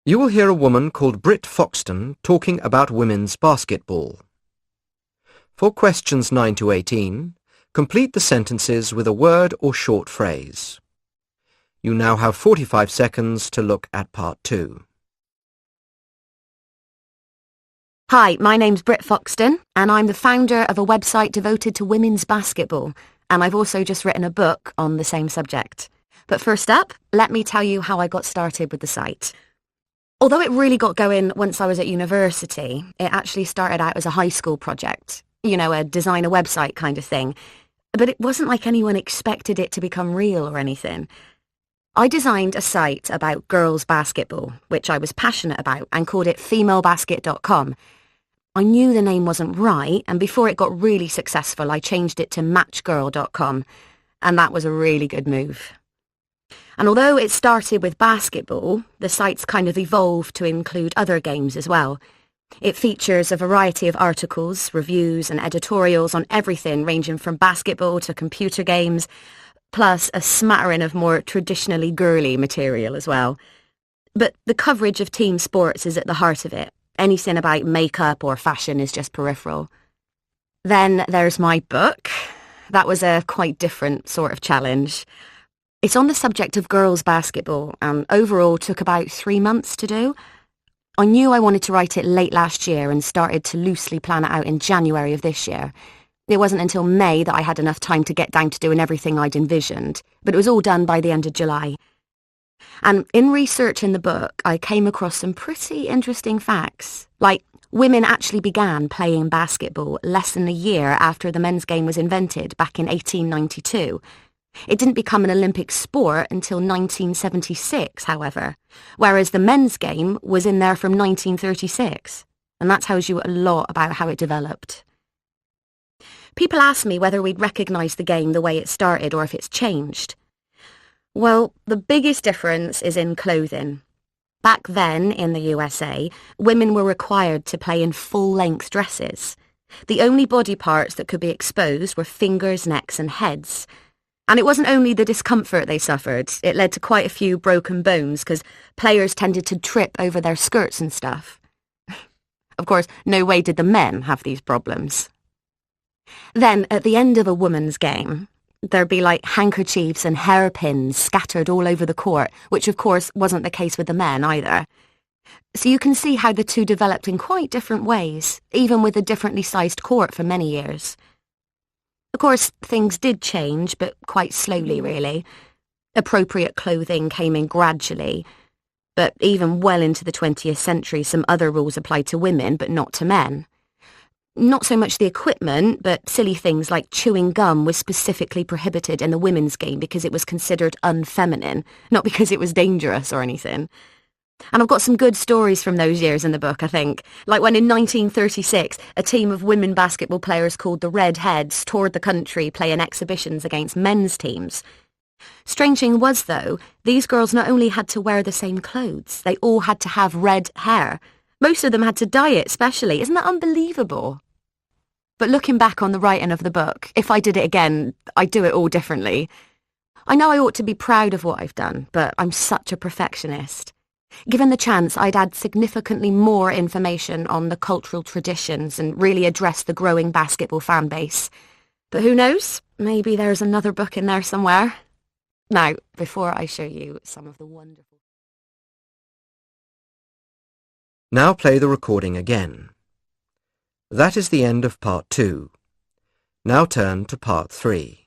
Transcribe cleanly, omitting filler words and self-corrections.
You will hear a woman called Britt Foxton talking about women's basketball. For questions 9 to 18, complete the sentences with a word or short phrase. You now have 45 seconds to look at part 2. Hi, my name's Britt Foxton, and I'm the founder of a website devoted to women's basketball, and I've also just written a book on the same subject. But first up, let me tell you how I got started with the site. Although it really got going once I was at university, it actually started out as a high school project. You know, a design a website kind of thing. But it wasn't like anyone expected it to become real or anything. I designed a site about girls' basketball, which I was passionate about, and called it femalebasket.com. I knew the name wasn't right, and before it got really successful, I changed it to matchgirl.com, and that was a really good move. And although it started with basketball, the site's kind of evolved to include other games as well. It features a variety of articles, reviews and editorials on everything ranging from basketball to computer games, plus a smattering of more traditionally girly material as well. But the coverage of team sports is at the heart of it. Anything about makeup or fashion is just peripheral. Then there's my book. That was a quite different sort of challenge. It's on the subject of girls' basketball and overall took about 3 months to do. I knew I wanted to write it late last year and started to loosely plan it out in January of this year. It wasn't until May that I had enough time to get down to doing everything I'd envisioned, but it was all done by the end of July. And in researching the book, I came across some pretty interesting facts, like women actually began playing basketball less than a year after the men's game was invented back in 1892. It didn't become an Olympic sport until 1976, however, whereas the men's game was in there from 1936, and that tells you a lot about how it developed. People ask me whether we'd recognise the game the way it started or if it's changed. Well, the biggest difference is in clothing. Back then, in the USA, women were required to play in full-length dresses. The only body parts that could be exposed were fingers, necks and heads. And it wasn't only the discomfort they suffered, it led to quite a few broken bones because players tended to trip over their skirts and stuff. Of course, no way did the men have these problems. Then, at the end of a woman's game, there'd be like handkerchiefs and hairpins scattered all over the court, which of course wasn't the case with the men either. So you can see how the two developed in quite different ways, even with a differently sized court for many years. Of course, things did change, but quite slowly, really. Appropriate clothing came in gradually, but even well into the 20th century, some other rules applied to women, but not to men. Not so much the equipment, but silly things like chewing gum was specifically prohibited in the women's game because it was considered unfeminine, not because it was dangerous or anything. And I've got some good stories from those years in the book, I think. Like when in 1936, a team of women basketball players called the Red Heads toured the country playing exhibitions against men's teams. Strange thing was, though, these girls not only had to wear the same clothes, they all had to have red hair. Most of them had to dye it specially. Isn't that unbelievable? But looking back on the writing of the book, if I did it again, I'd do it all differently. I know I ought to be proud of what I've done, but I'm such a perfectionist. Given the chance, I'd add significantly more information on the cultural traditions and really address the growing basketball fan base. But who knows? Maybe there's another book in there somewhere. Now, before I show you some of the wonderful... Now play the recording again. That is the end of part 2. Now turn to part 3.